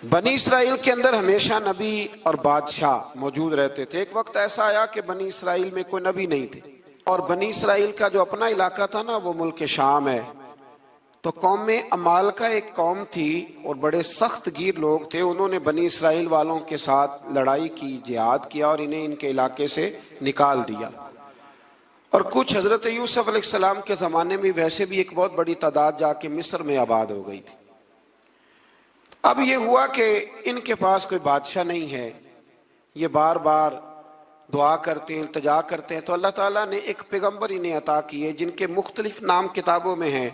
بنی اسرائیل کے اندر ہمیشہ نبی اور بادشاہ موجود رہتے تھے۔ ایک وقت ایسا آیا کہ بنی اسرائیل میں کوئی نبی نہیں تھے، اور بنی اسرائیل کا جو اپنا علاقہ تھا نا وہ ملک شام ہے۔ تو قوم عمال کا ایک قوم تھی اور بڑے سخت گیر لوگ تھے، انہوں نے بنی اسرائیل والوں کے ساتھ لڑائی کی، جہاد کیا اور انہیں ان کے علاقے سے نکال دیا۔ اور کچھ حضرت یوسف علیہ السلام کے زمانے میں ویسے بھی ایک بہت بڑی تعداد جا کے مصر میں آباد ہو گئی تھی۔ اب یہ ہوا کہ ان کے پاس کوئی بادشاہ نہیں ہے، یہ بار بار دعا کرتے ہیں، التجا کرتے ہیں، تو اللہ تعالیٰ نے ایک پیغمبر انہیں عطا کیے جن کے مختلف نام کتابوں میں ہیں۔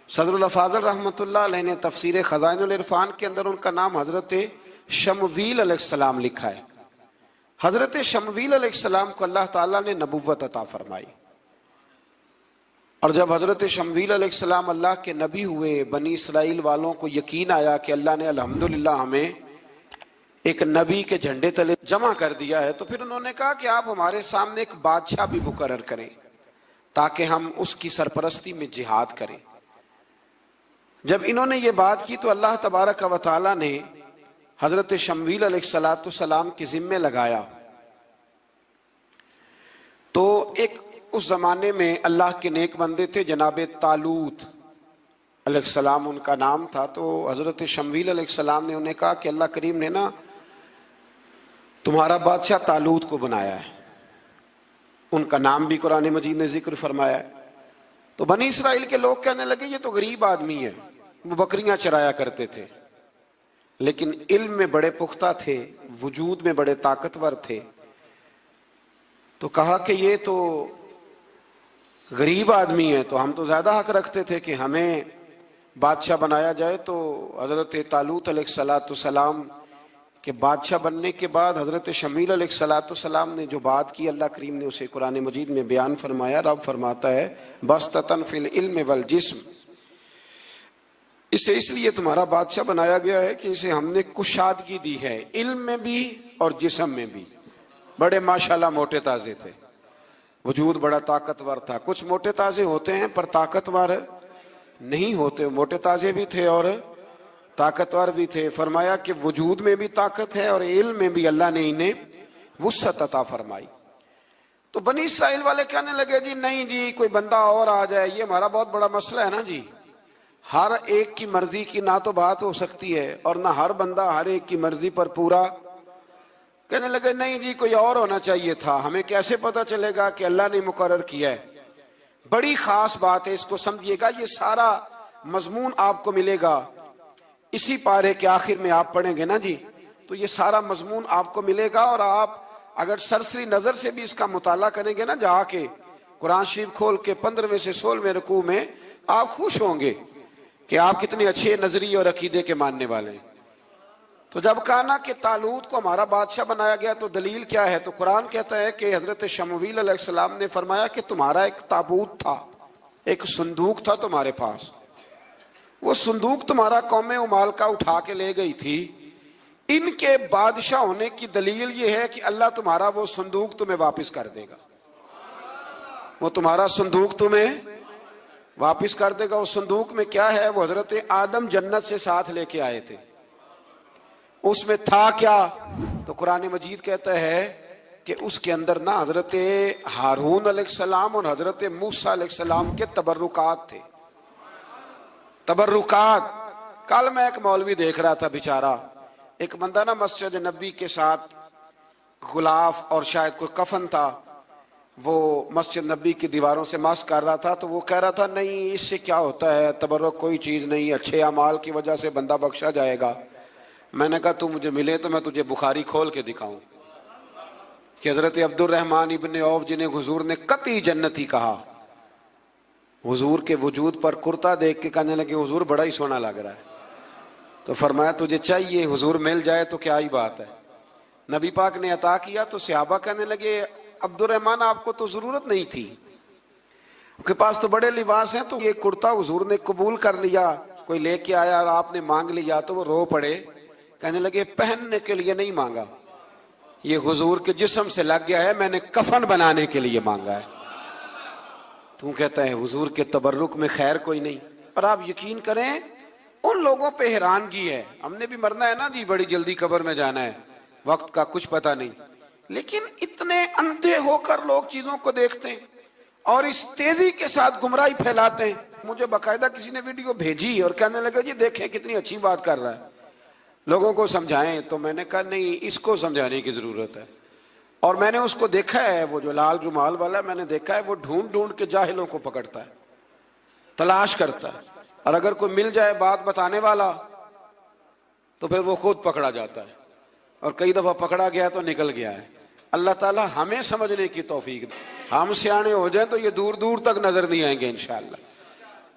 صدر الافاضل رحمۃ اللہ علیہ نے تفسیر خزائن العرفان کے اندر ان کا نام حضرت شمویل علیہ السلام لکھا ہے۔ حضرت شمویل علیہ السلام کو اللہ تعالیٰ نے نبوت عطا فرمائی، اور جب حضرت شمویل علیہ السلام اللہ کے نبی ہوئے، بنی اسرائیل والوں کو یقین آیا کہ اللہ نے الحمدللہ ہمیں ایک نبی کے جھنڈے تلے جمع کر دیا ہے، تو پھر انہوں نے کہا کہ آپ ہمارے سامنے ایک بادشاہ بھی مقرر کریں تاکہ ہم اس کی سرپرستی میں جہاد کریں۔ جب انہوں نے یہ بات کی تو اللہ تبارک و تعالیٰ نے حضرت شمویل علیہ السلام کے ذمے لگایا۔ تو ایک اس زمانے میں اللہ کے نیک بندے تھے، جناب طالوت علیہ السلام ان کا نام تھا۔ تو حضرت شمویل علیہ السلام نے انہیں کہا کہ اللہ کریم نے نا تمہارا بادشاہ طالوت کو بنایا ہے، ان کا نام بھی قرآن مجید نے ذکر فرمایا ہے۔ تو بنی اسرائیل کے لوگ کہنے لگے یہ تو غریب آدمی ہے، وہ بکریاں چرایا کرتے تھے، لیکن علم میں بڑے پختہ تھے، وجود میں بڑے طاقتور تھے۔ تو کہا کہ یہ تو غریب آدمی ہے، تو ہم تو زیادہ حق رکھتے تھے کہ ہمیں بادشاہ بنایا جائے۔ تو حضرت طالوت علیہ السلام کے بادشاہ بننے کے بعد حضرت شمویل علیہ السلام نے جو بات کی، اللہ کریم نے اسے قرآن مجید میں بیان فرمایا۔ رب فرماتا ہے بسطۃ فی العلم والجسم، اسے اس لیے تمہارا بادشاہ بنایا گیا ہے کہ اسے ہم نے کشادگی دی ہے، علم میں بھی اور جسم میں بھی۔ بڑے ماشاءاللہ موٹے تازے تھے، وجود بڑا طاقتور تھا۔ کچھ موٹے تازے ہوتے ہیں پر طاقتور نہیں ہوتے، موٹے تازے بھی تھے اور طاقتور بھی تھے۔ فرمایا کہ وجود میں بھی طاقت ہے اور علم میں بھی اللہ نے انہیں وسعت عطا فرمائی۔ تو بنی اسرائیل والے کہنے لگے جی نہیں جی کوئی بندہ اور آ جائے، یہ ہمارا بہت بڑا مسئلہ ہے نا جی، ہر ایک کی مرضی کی نہ تو بات ہو سکتی ہے اور نہ ہر بندہ ہر ایک کی مرضی پر پورا۔ کہنے لگے نہیں جی کوئی اور ہونا چاہیے تھا، ہمیں کیسے پتا چلے گا کہ اللہ نے مقرر کیا ہے؟ بڑی خاص بات ہے، اس کو سمجھیے گا، یہ سارا مضمون آپ کو ملے گا اسی پارے کے آخر میں، آپ پڑھیں گے نا جی تو یہ سارا مضمون آپ کو ملے گا، اور آپ اگر سرسری نظر سے بھی اس کا مطالعہ کریں گے نا جا کے قرآن شریف کھول کے 15ویں سے 16ویں رکوع میں، آپ خوش ہوں گے کہ آپ کتنے اچھے نظریے اور عقیدے کے ماننے والے ہیں۔ تو جب کہا نا کہ طالوت کو ہمارا بادشاہ بنایا گیا تو دلیل کیا ہے، تو قرآن کہتا ہے کہ حضرت شمویل علیہ السلام نے فرمایا کہ تمہارا ایک تابوت تھا، ایک صندوق تھا تمہارے پاس، وہ صندوق تمہارا قوم عمال کا اٹھا کے لے گئی تھی، ان کے بادشاہ ہونے کی دلیل یہ ہے کہ اللہ تمہارا وہ صندوق تمہیں واپس کر دے گا، وہ تمہارا صندوق تمہیں واپس کر دے گا۔ اس صندوق میں کیا ہے؟ وہ حضرت آدم جنت سے ساتھ لے کے آئے تھے، اس میں تھا کیا؟ تو قرآن مجید کہتا ہے کہ اس کے اندر نا حضرت ہارون علیہ السلام اور حضرت موسیٰ علیہ السلام کے تبرکات تھے، تبرکات۔ کل میں ایک مولوی دیکھ رہا تھا بیچارہ، ایک بندہ نا مسجد نبی کے ساتھ غلاف اور شاید کوئی کفن تھا، وہ مسجد نبی کی دیواروں سے مس کر رہا تھا، تو وہ کہہ رہا تھا نہیں اس سے کیا ہوتا ہے، تبرک کوئی چیز نہیں، اچھے اعمال کی وجہ سے بندہ بخشا جائے گا۔ میں نے کہا تو مجھے ملے تو میں تجھے بخاری کھول کے دکھاؤں کہ حضرت عبد الرحمن ابن عوف جنہیں حضور نے قطعی جنتی کہا، حضور کے وجود پر کرتا دیکھ کے کہنے لگے حضور بڑا ہی سونا لگ رہا ہے، تو فرمایا تجھے چاہیے حضور مل جائے تو کیا ہی بات ہے۔ نبی پاک نے عطا کیا تو صحابہ کہنے لگے عبد الرحمن آپ کو تو ضرورت نہیں تھی، آپ کے پاس تو بڑے لباس ہیں، تو یہ کرتا حضور نے قبول کر لیا، کوئی لے کے آیا اور آپ نے مانگ لیا، تو وہ رو پڑے، کہنے لگے پہننے کے لیے نہیں مانگا، یہ حضور کے جسم سے لگ گیا ہے، میں نے کفن بنانے کے لیے مانگا ہے۔ تو کہتا ہے حضور کے تبرک میں خیر کوئی نہیں۔ اور آپ یقین کریں ان لوگوں پہ حیرانگی ہے. ہم نے بھی مرنا ہے نا جی, بڑی جلدی قبر میں جانا ہے, وقت کا کچھ پتہ نہیں, لیکن اتنے اندھے ہو کر لوگ چیزوں کو دیکھتے ہیں اور اس تیزی کے ساتھ گمراہی پھیلاتے ہیں. مجھے باقاعدہ کسی نے ویڈیو بھیجی اور کہنے لگا جی دیکھیں کتنی اچھی بات کر رہا ہے, لوگوں کو سمجھائیں. تو میں نے کہا نہیں, اس کو سمجھانے کی ضرورت ہے. اور میں نے اس کو دیکھا ہے, وہ جو لال رومال والا, میں نے دیکھا ہے وہ ڈھونڈ ڈھونڈ کے جاہلوں کو پکڑتا ہے, تلاش کرتا ہے, اور اگر کوئی مل جائے بات بتانے والا تو پھر وہ خود پکڑا جاتا ہے, اور کئی دفعہ پکڑا گیا تو نکل گیا ہے. اللہ تعالی ہمیں سمجھنے کی توفیق دے. ہم سیانے ہو جائیں تو یہ دور دور تک نظر نہیں آئیں گے انشاءاللہ.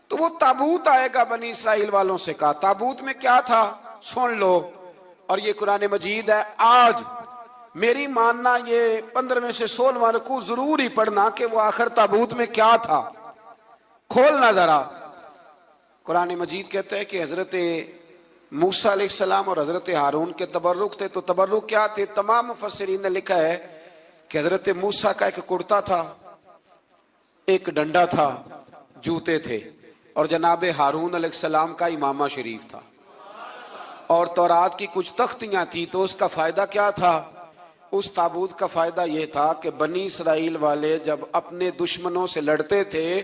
تو وہ تابوت آئے گا, بنی اسرائیل والوں سے کہا تابوت میں کیا تھا سن لو, اور یہ قرآن مجید ہے. آج میری ماننا یہ 15 سے 16 رکوع ضرور ہی پڑھنا کہ وہ آخر تابوت میں کیا تھا, کھولنا ذرا. قرآن مجید کہتا ہے کہ حضرت موسیٰ علیہ السلام اور حضرت ہارون کے تبرک تھے. تو تبرک کیا تھے؟ تمام مفسرین نے لکھا ہے کہ حضرت موسیٰ کا ایک کرتا تھا, ایک ڈنڈا تھا, جوتے تھے, اور جناب ہارون علیہ السلام کا امامہ شریف تھا, اور تورات کی کچھ تختیاں تھی. تو اس کا فائدہ کیا تھا؟ اس تابوت کا فائدہ یہ تھا کہ بنی اسرائیل والے جب اپنے دشمنوں سے لڑتے تھے,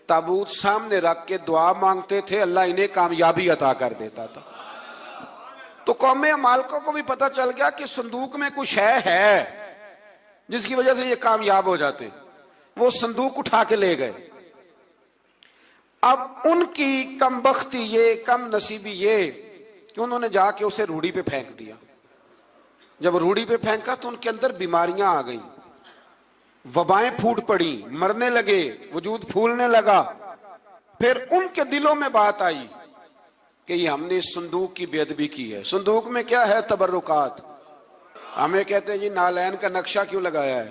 تابوت سامنے رکھ کے دعا مانگتے تھے, اللہ انہیں کامیابی عطا کر دیتا تھا. تو قوم عمالقہ کو بھی پتہ چل گیا کہ صندوق میں کچھ ہے جس کی وجہ سے یہ کامیاب ہو جاتے. وہ صندوق اٹھا کے لے گئے. اب ان کی کم بختی یہ, کم نصیبی یہ کہ انہوں نے جا کے اسے روڑی پہ پھینک دیا. جب روڑی پہ پھینکا تو ان کے اندر بیماریاں آ گئیں, وبائیں پھوٹ پڑی, مرنے لگے, وجود پھولنے لگا. پھر ان کے دلوں میں بات آئی کہ یہ ہم نے اس صندوق کی بے ادبی کی ہے. صندوق میں کیا ہے؟ تبرکات. ہمیں کہتے ہیں جی نالین کا نقشہ کیوں لگایا ہے؟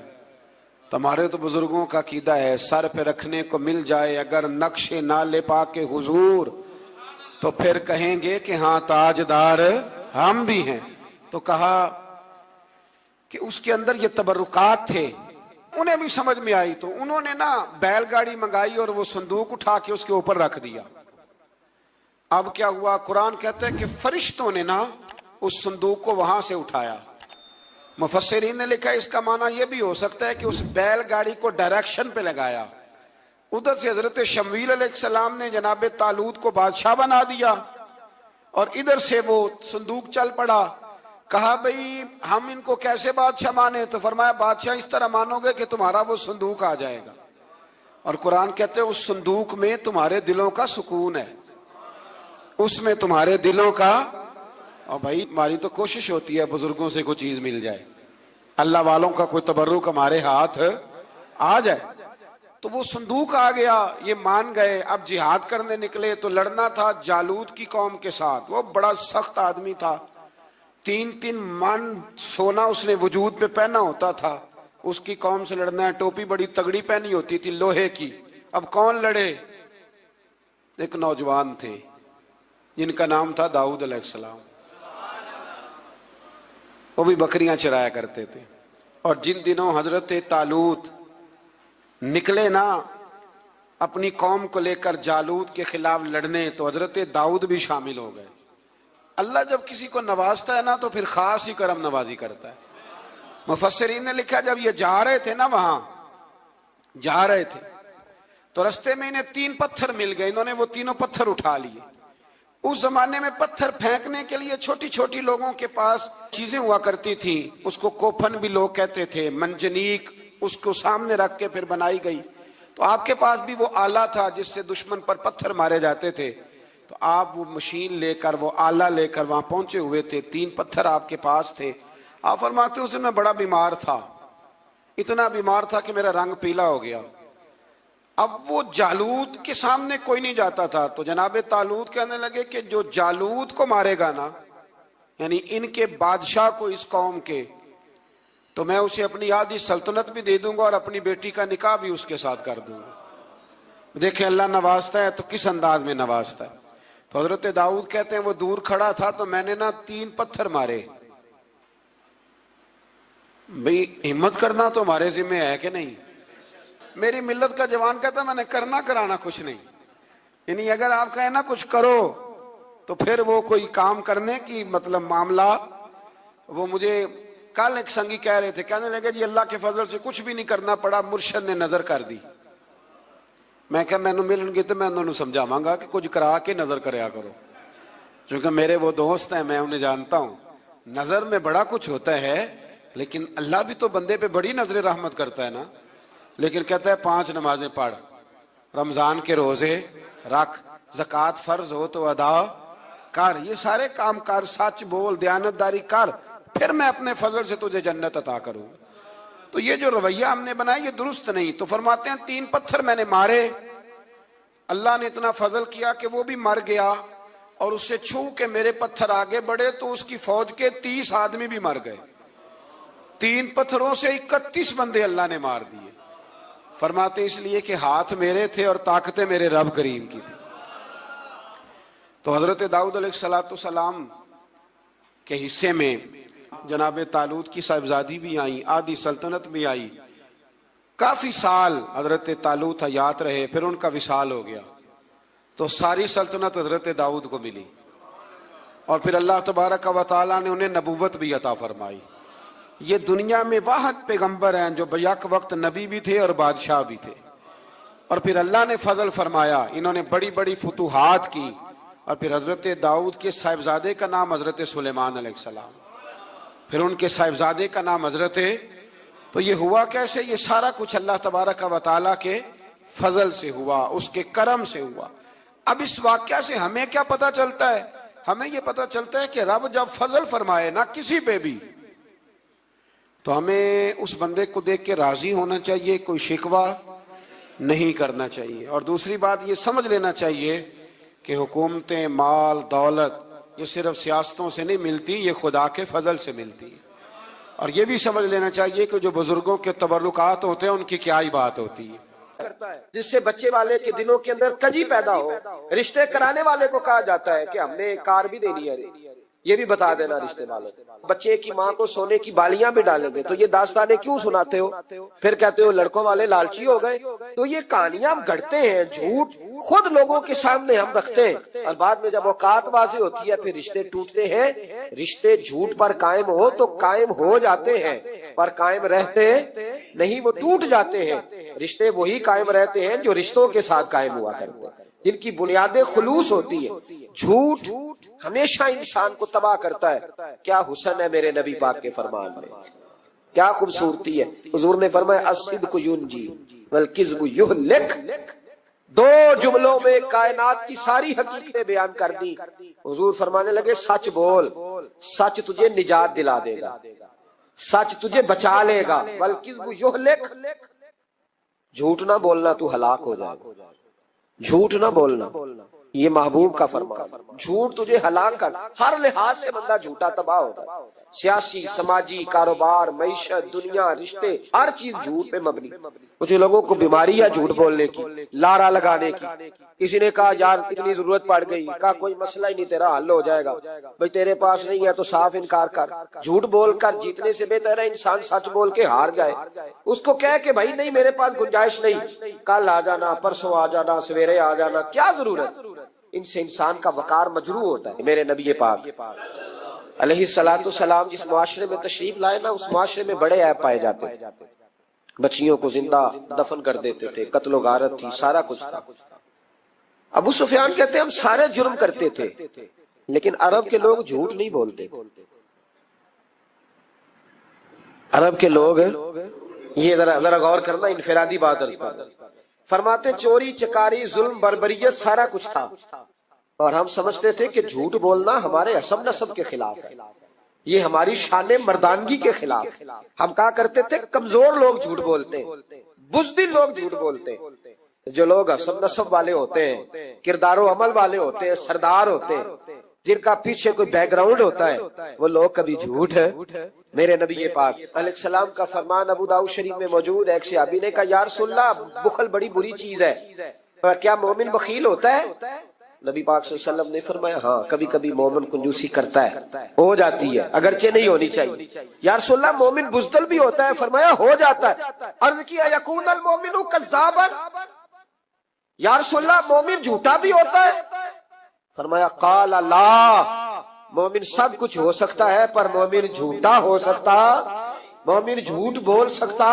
تمہارے تو بزرگوں کا عقیدہ ہے سر پہ رکھنے کو مل جائے اگر نقش نالے پاک حضور تو پھر کہیں گے کہ ہاں تاجدار ہم بھی ہیں. تو کہا کہ اس کے اندر یہ تبرکات تھے. انہیں بھی سمجھ میں آئی تو انہوں نے نا بیل گاڑی منگائی اور وہ صندوق اٹھا کے اس کے اوپر رکھ دیا. اب کیا ہوا؟ قرآن کہتا ہے کہ فرشتوں نے نا اس صندوق کو وہاں سے اٹھایا. مفسرین نے لکھا اس کا معنی یہ بھی ہو سکتا ہے کہ اس بیل گاڑی کو ڈائریکشن پہ لگایا. ادھر سے حضرت شمویل علیہ السلام نے جناب طالوت کو بادشاہ بنا دیا, اور ادھر سے وہ صندوق چل پڑا. کہا بھئی ہم ان کو کیسے بادشاہ مانے؟ تو فرمایا بادشاہ اس طرح مانو گے کہ تمہارا وہ صندوق آ جائے گا. اور قرآن کہتے ہیں اس صندوق میں تمہارے دلوں کا سکون ہے, اس میں تمہارے دلوں کا. اور بھائی ہماری تو کوشش ہوتی ہے بزرگوں سے کوئی چیز مل جائے, اللہ والوں کا کوئی تبرک ہمارے ہاتھ آ جائے. تو وہ صندوق آ گیا, یہ مان گئے. اب جہاد کرنے نکلے تو لڑنا تھا جالوت کی قوم کے ساتھ. وہ بڑا سخت آدمی تھا, 3 من سونا اس نے وجود پہ پہنا ہوتا تھا. اس کی قوم سے لڑنا ہے, ٹوپی بڑی تگڑی پہنی ہوتی تھی لوہے کی. اب کون لڑے؟ ایک نوجوان تھے جن کا نام تھا داؤد علیہ السلام. وہ بھی بکریاں چرایا کرتے تھے. اور جن دنوں حضرت طالوت نکلے نا اپنی قوم کو لے کر جالوت کے خلاف لڑنے, تو حضرت داؤد بھی شامل ہو گئے. اللہ جب کسی کو نوازتا ہے نا تو پھر خاص ہی کرم نوازی کرتا ہے. مفسرین نے لکھا جب یہ جا رہے تھے نا, وہاں جا رہے تھے تو رستے میں انہیں 3 پتھر مل گئے. انہوں نے وہ تینوں پتھر اٹھا لیے. اس زمانے میں پتھر پھینکنے کے لیے چھوٹی چھوٹی لوگوں کے پاس چیزیں ہوا کرتی تھی. اس کو کوپھن بھی لوگ کہتے تھے, منجنیق, اس کو سامنے رکھ کے پھر بنائی گئی. تو آپ کے پاس بھی وہ آلہ تھا جس سے دشمن پر پتھر مارے جاتے تھے. تو آپ وہ مشین لے کر, وہ آلہ لے کر وہاں پہنچے ہوئے تھے. 3 پتھر آپ کے پاس تھے. آپ فرماتے اس دن میں بڑا بیمار تھا, اتنا بیمار تھا کہ میرا رنگ پیلا ہو گیا. اب وہ جالوت کے سامنے کوئی نہیں جاتا تھا. تو جناب طالوت کہنے لگے کہ جو جالوت کو مارے گا نا, یعنی ان کے بادشاہ کو اس قوم کے, تو میں اسے اپنی آدھی سلطنت بھی دے دوں گا اور اپنی بیٹی کا نکاح بھی اس کے ساتھ کر دوں گا. دیکھیں اللہ نوازتا ہے تو کس انداز میں نوازتا ہے. تو حضرت داؤد کہتے ہیں وہ دور کھڑا تھا تو میں نے نا 3 پتھر مارے. بھئی ہمت کرنا تو ہمارے ذمہ ہے کہ نہیں؟ میری ملت کا جوان کہتا ہے میں نے کرنا کرانا کچھ نہیں. یعنی اگر آپ کہیں نا کچھ کرو تو پھر وہ کوئی کام کرنے کی مطلب معاملہ. وہ مجھے کل ایک سنگی کہہ رہے تھے, کہنے لگے جی اللہ کے فضل سے کچھ بھی نہیں کرنا پڑا, مرشد نے نظر کر دی. میں کہا مینوں ملن گے تو میں انہوں نے سمجھاواں گا کہ کچھ کرا کے نظر کریا کرو, کیونکہ میرے وہ دوست ہیں, میں انہیں جانتا ہوں. نظر میں بڑا کچھ ہوتا ہے, لیکن اللہ بھی تو بندے پہ بڑی نظر رحمت کرتا ہے نا. لیکن کہتا ہے 5 نمازیں پڑھ, رمضان کے روزے رکھ, زکوٰۃ فرض ہو تو ادا کر, یہ سارے کام کر, سچ بول, دیانتداری کر, پھر میں اپنے فضل سے تجھے جنت عطا کروں. تو یہ جو رویہ ہم نے بنایا یہ درست نہیں. تو فرماتے ہیں 3 پتھر میں نے مارے, اللہ نے اتنا فضل کیا کہ وہ بھی مر گیا, اور اسے چھو کے میرے پتھر آگے بڑھے تو اس کی فوج کے 30 آدمی بھی مر گئے. 3 پتھروں سے 31 بندے اللہ نے مار دیے. فرماتے اس لیے کہ ہاتھ میرے تھے اور طاقتیں میرے رب کریم کی تھی. تو حضرت داؤد علیہ السلام کے حصے میں جناب طالوت کی صاحبزادی بھی آئیں, آدھی سلطنت بھی آئی. کافی سال حضرت طالوت حیات رہے, پھر ان کا وصال ہو گیا, تو ساری سلطنت حضرت داؤد کو ملی, اور پھر اللہ تبارک و تعالیٰ نے انہیں نبوت بھی عطا فرمائی. یہ دنیا میں واحد پیغمبر ہیں جو بیک وقت نبی بھی تھے اور بادشاہ بھی تھے. اور پھر اللہ نے فضل فرمایا, انہوں نے بڑی بڑی فتوحات کی. اور پھر حضرت داؤد کے صاحبزادے کا نام حضرت سلیمان علیہ السلام, پھر ان کے صاحبزادے کا نام حضرت. تو یہ ہوا کیسے؟ یہ سارا کچھ اللہ تبارک و تعالیٰ کے فضل سے ہوا, اس کے کرم سے ہوا. اب اس واقعہ سے ہمیں کیا پتہ چلتا ہے؟ ہمیں یہ پتہ چلتا ہے کہ رب جب فضل فرمائے نہ کسی پہ بھی, تو ہمیں اس بندے کو دیکھ کے راضی ہونا چاہیے, کوئی شکوہ نہیں کرنا چاہیے. اور دوسری بات یہ سمجھ لینا چاہیے کہ حکومتیں, مال, دولت یہ صرف سیاستوں سے نہیں ملتی, یہ خدا کے فضل سے ملتی ہے. اور یہ بھی سمجھ لینا چاہیے کہ جو بزرگوں کے تبرکات ہوتے ہیں ان کی کیا ہی بات ہوتی ہے. جس سے بچے والے کے دلوں کے اندر کجی پیدا ہو. رشتے کرانے والے کو کہا جاتا ہے کہ ہم نے کار بھی دینی ہے, یہ بھی بتا دینا رشتے والوں. بچے کی ماں کو سونے کی بالیاں بھی ڈالیں گے, تو یہ داستانیں کیوں سناتے ہو؟ پھر کہتے ہو لڑکوں والے لالچی ہو گئے. تو یہ کہانیاں ہم گھڑتے ہیں, جھوٹ خود لوگوں کے سامنے ہم رکھتے ہیں, اور بعد میں جب اوقات واضح ہوتی ہے پھر رشتے ٹوٹتے ہیں. رشتے جھوٹ پر قائم ہو تو قائم ہو جاتے ہیں, پر قائم رہتے نہیں, وہ ٹوٹ جاتے ہیں. رشتے وہی قائم رہتے ہیں جو رشتوں کے ساتھ قائم ہوا کرتے ہیں, جن کی بنیادیں خلوص ہوتی ہے. جھوٹ ہمیشہ انسان کو تباہ کرتا ہے. کیا حسن ہے میرے نبی پاک کے فرمان میں, کیا خوبصورتی ہے. حضور نے فرمایا الصدق ینجی والکذب یہلک. 2 جملوں میں کائنات کی ساری حقیقتیں بیان کر دی. حضور فرمانے لگے سچ بول, سچ تجھے نجات دلا دے گا, سچ تجھے بچا لے گا. والکذب یہلک, جھوٹ نہ بولنا تو ہلاک ہو جائے گا. جھوٹ نہ بولنا, یہ محبوب کا فرمان. جھوٹ تجھے ہلاک کر, ہر لحاظ سے بندہ جھوٹا تباہ ہوتا ہے. سیاسی, سماجی, کاروبار, معیشت, دنیا, رشتے, ہر چیز جھوٹ پہ مبنی. کچھ لوگوں کو بیماری ہے جھوٹ بولنے کی, لارا لگانے کی. کسی نے کہا یار اتنی ضرورت پڑ گئی, کہا کوئی مسئلہ ہی نہیں, تیرا حل ہو جائے گا. بھئی تیرے پاس نہیں ہے تو صاف انکار کر. جھوٹ بول کر جیتنے سے بہتر ہے انسان سچ بول کے ہار جائے. اس کو کہہ کہ بھائی نہیں میرے پاس گنجائش نہیں, کل آ جانا, پرسوں آ جانا, سویرے آ جانا, کیا ضرورت. ان سے انسان کا وقار مجروح ہوتا ہے. میرے نبی پاک علیہ السلام جس معاشرے میں تشریف لائے نا, اس معاشرے میں بڑے عیب پائے جاتے تھے. بچیوں کو زندہ دفن کر دیتے تھے, قتل و غارت تھی, سارا کچھ تھا. ابو سفیان کہتے ہیں ہم سارے جرم کرتے تھے, لیکن عرب کے لوگ جھوٹ نہیں بولتے. عرب کے لوگ, یہ ذرا غور کرنا, انفرادی بات عرض کرنا. فرماتے چوری, چکاری, ظلم, بربریت سارا کچھ تھا, اور ہم سمجھتے تھے کہ جھوٹ بولنا ہمارے حسب نسب کے خلاف ہے, یہ ہماری شان مردانگی کے خلاف. ہم کہا کرتے تھے کمزور لوگ جھوٹ بولتے ہیں, بزدل لوگ جھوٹ بولتے ہیں. جو لوگ حسب نسب والے ہوتے ہیں, کردار و عمل والے ہوتے ہیں, سردار ہوتے ہیں, جن کا پیچھے کوئی بیک گراؤنڈ ہوتا ہے, وہ لوگ کبھی جھوٹ ہے. میرے نبی پاک علیہ السلام کا فرمان ابو داؤد شریف میں موجود ہے. ایک صحابی نے کہا یا رسول اللہ بخل بڑی بری چیز ہے, کیا مومن بخیل ہوتا ہے؟ نبی پاک صلی اللہ علیہ وسلم نے فرمایا ہاں کبھی کبھی مومن کنجوسی کرتا ہے, ہو جاتی ہے, اگرچہ نہیں ہونی چاہیے. یا رسول اللہ مومن بزدل بھی ہوتا ہے؟ فرمایا ہو جاتا ہے. عرض کیا یکون المومن کذابا, یا رسول اللہ مومن جھوٹا بھی ہوتا ہے؟ فرمایا قال لا، مومن سب کچھ ہو سکتا ہے پر مومن جھوٹا ہو سکتا، مومن جھوٹ بول سکتا،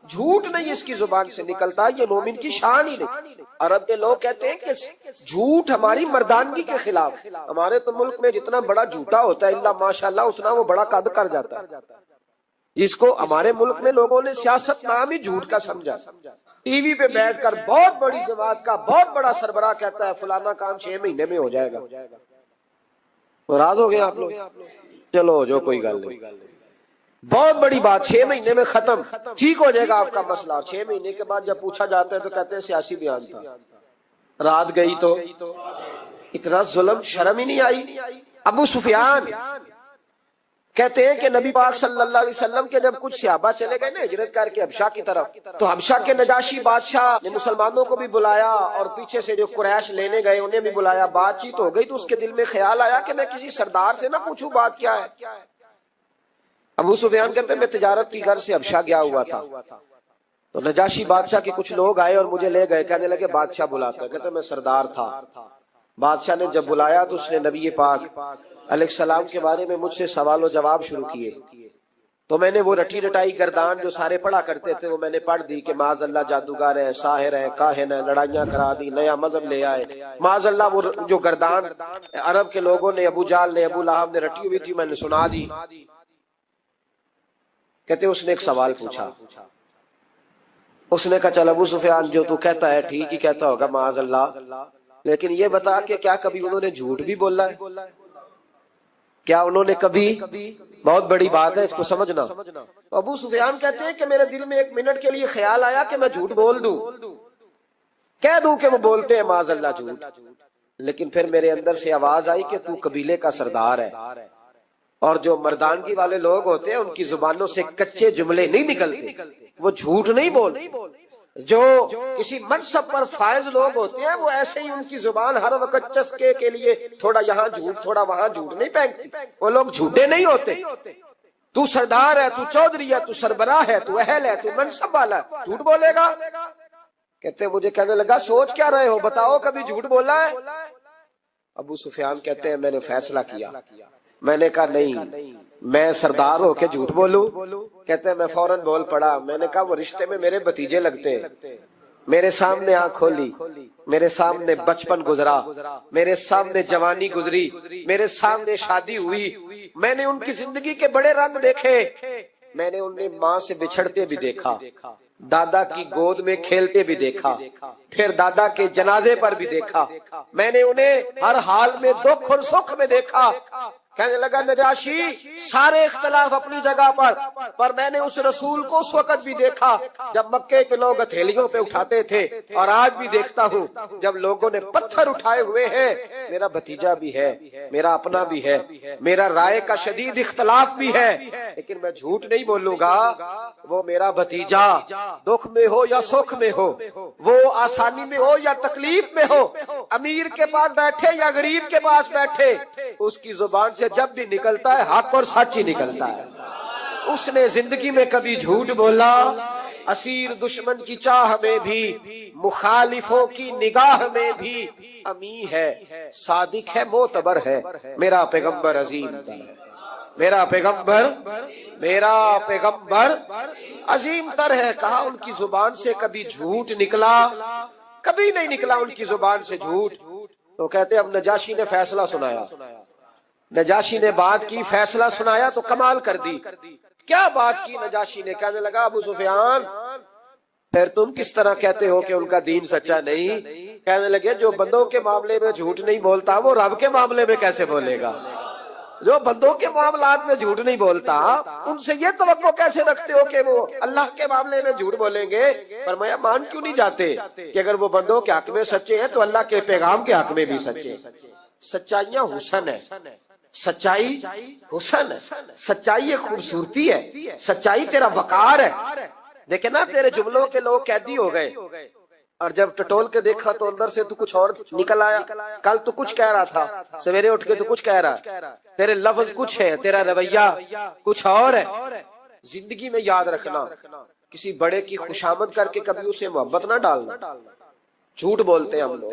جھوٹ نہیں اس کی زبان سے نکلتا، یہ مومن کی شان ہی نہیں۔ عرب کے لوگ کہتے ہیں کہ جھوٹ ہماری مردانگی کے خلاف، ہمارے تو ملک میں جتنا بڑا جھوٹا ہوتا ہے اللہ ماشاءاللہ اتنا وہ بڑا قد کر جاتا ہے، جس کو ہمارے ملک میں لوگوں نے سیاست نام ہی جھوٹ کا سمجھا۔ ٹی وی پہ بیٹھ کر بہت بڑی جماعت کا بہت بڑا سربراہ کہتا ہے فلانا کام 6 مہینے میں ہو جائے گا، ناراض ہو گئے آپ لوگ؟ چلو جو کوئی گل نہیں، بہت بڑی بات، 6 مہینے میں ختم، ٹھیک ہو جائے گا آپ کا مسئلہ۔ 6 مہینے کے بعد جب پوچھا جاتا ہے تو کہتے ہیں سیاسی بیان تھا، رات گئی تو اتنا ظلم، شرم ہی نہیں آئی۔ ابو سفیان کہتے ہیں کہ نبی پاک صلی اللہ علیہ وسلم کے جب کچھ صحابہ چلے گئے نا ہجرت کر کے حبشہ کی طرف، تو حبشہ کے نجاشی بادشاہ نے مسلمانوں کو بھی بلایا اور پیچھے سے جو قریش لینے گئے انہیں بھی بلایا، بات چیت ہو گئی تو اس کے دل میں خیال آیا کہ میں کسی سردار سے نہ پوچھوں بات کیا ہے۔ ابو سفیان کہتے ہیں میں تجارت کی غرض سے حبشہ گیا ہوا تھا، تو نجاشی بادشاہ کے کچھ لوگ آئے اور مجھے لے گئے، کہنے لگے بادشاہ بلاتا ہے، کہتے میں سردار تھا۔ بادشاہ نے جب بلایا تو اس نے نبی پاک علیہ السلام کے بارے میں مجھ سے سوال و جواب شروع کیے، تو میں نے وہ رٹی رٹائی گردان جو سارے پڑھا کرتے تھے وہ میں نے پڑھ دی کہ معاذ اللہ جادوگر ہے، ساحر ہے، کاہن ہے، لڑائیاں کرا دی، نیا مذہب لے آئے، معاذ اللہ۔ وہ جو گردان عرب کے لوگوں نے، ابو جال نے، ابو لہب نے رٹی ہوئی تھی میں نے سنا دی۔ کہتے اس نے ایک سوال پوچھا، اس نے کہا چل ابو سفیان جو تو کہتا ہے ٹھیک ہی کہتا ہوگا معاذ اللہ، لیکن یہ بتا کہ کیا کبھی انہوں نے جھوٹ بھی بولا ہے؟ کیا انہوں نے کبھی، بہت بڑی بات ہے اس کو سمجھنا۔ ابو سفیان کہتے ہیں کہ میرے دل میں 1 منٹ کے لیے خیال آیا کہ میں جھوٹ بول دوں، کہہ دوں کہ وہ بولتے ہیں معاذ اللہ جھوٹ، لیکن پھر میرے اندر سے آواز آئی کہ تو قبیلے کا سردار ہے، اور جو مردانگی والے لوگ ہوتے ہیں ان کی زبانوں سے کچے جملے نہیں نکلتے، وہ جھوٹ نہیں بولتے۔ جو کسی منصب پر فائز لوگ ہوتے ہیں وہ ایسے ہی ان کی زبان ہر وقت چسکے کے لیے تھوڑا یہاں جھوٹ تھوڑا وہاں جھوٹ نہیں پھینکتی، وہ لوگ جھوٹے نہیں ہوتے۔ تو سردار ہے، تو چودھری ہے، تو سربراہ ہے، تو اہل ہے، تو منصب والا ہے، جھوٹ بولے گا؟ کہتے مجھے کہنے لگا سوچ کیا رہے ہو، بتاؤ کبھی جھوٹ بولا ہے؟ ابو سفیان کہتے ہیں میں نے فیصلہ کیا، میں نے کہا نہیں میں سردار ہو کے جھوٹ بولوں؟ کہتے ہیں میں فوراً بول پڑا، میں نے کہا وہ رشتے میں میرے بھتیجے لگتے ہیں، میرے سامنے آنکھ کھولی، میرے سامنے بچپن گزرا، میرے سامنے جوانی گزری، میرے سامنے شادی ہوئی، میں نے ان کی زندگی کے بڑے رنگ دیکھے، میں نے انہیں ماں سے بچھڑتے بھی دیکھا، دادا کی گود میں کھیلتے بھی دیکھا، پھر دادا کے جنازے پر بھی دیکھا، میں نے انہیں ہر حال میں دکھ اور سکھ میں دیکھا۔ کہنے لگا نجاشی سارے اختلاف اپنی جگہ پر میں نے اس رسول کو اس وقت بھی دیکھا جب مکے کے لوگ ہتھیلیوں پہ اٹھاتے تھے، اور آج بھی دیکھتا ہوں جب لوگوں نے پتھر اٹھائے ہوئے ہیں، میرا بھتیجا بھی ہے، میرا اپنا بھی ہے، میرا رائے کا شدید اختلاف بھی ہے، لیکن میں جھوٹ نہیں بولوں گا۔ وہ میرا بھتیجا دکھ میں ہو یا سکھ میں ہو، وہ آسانی میں ہو یا تکلیف میں ہو، امیر کے پاس بیٹھے یا غریب کے پاس بیٹھے، اس کی زبان سے جب بھی نکلتا ہے حق اور سچ ہی نکلتا ہے۔ اس نے زندگی میں کبھی جھوٹ بولا؟ اسیر دشمن کی چاہ میں بھی، مخالفوں کی نگاہ میں بھی امی ہے، صادق ہے، معتبر ہے، میرا پیغمبر عظیم تر ہے، میرا پیغمبر عظیم تر ہے۔ کہا ان کی زبان سے کبھی جھوٹ نکلا؟ کبھی نہیں نکلا ان کی زبان سے جھوٹ۔ تو کہتے اب نجاشی نے فیصلہ سنایا، نجاشی نے بات کی، فیصلہ سنایا تو کمال کر دی۔ کیا بات کی نجاشی نے؟ کہنے لگا ابو سفیان پھر تم کس طرح کہتے ہو کہ ان کا دین سچا نہیں؟ کہنے لگے جو بندوں کے معاملے میں جھوٹ نہیں بولتا وہ رب کے معاملے میں کیسے بولے گا؟ جو بندوں کے معاملات میں جھوٹ نہیں بولتا ان سے یہ توقع کیسے رکھتے ہو کہ وہ اللہ کے معاملے میں جھوٹ بولیں گے؟ فرمایا مان کیوں نہیں جاتے کہ اگر وہ بندوں کے حق میں سچے ہیں تو اللہ کے پیغام کے حق میں بھی سچے۔ سچائیاں حسن ہے، سچائی حسن ہے، سچائی ایک خوبصورتی ہے، سچائی تیرا وقار ہے۔ دیکھیں نا تیرے جملوں کے لوگ قیدی ہو گئے، اور جب ٹٹول کے دیکھا تو اندر سے تو کچھ اور نکل آیا، کل تو کچھ کہہ رہا تھا، سویرے اٹھ کے تو کچھ کہہ رہا، تیرے لفظ کچھ ہے، تیرا رویہ کچھ اور ہے۔ زندگی میں یاد رکھنا کسی بڑے کی خوشامد کر کے کبھی اسے محبت نہ ڈالنا۔ جھوٹ بولتے ہیں ہم لوگ،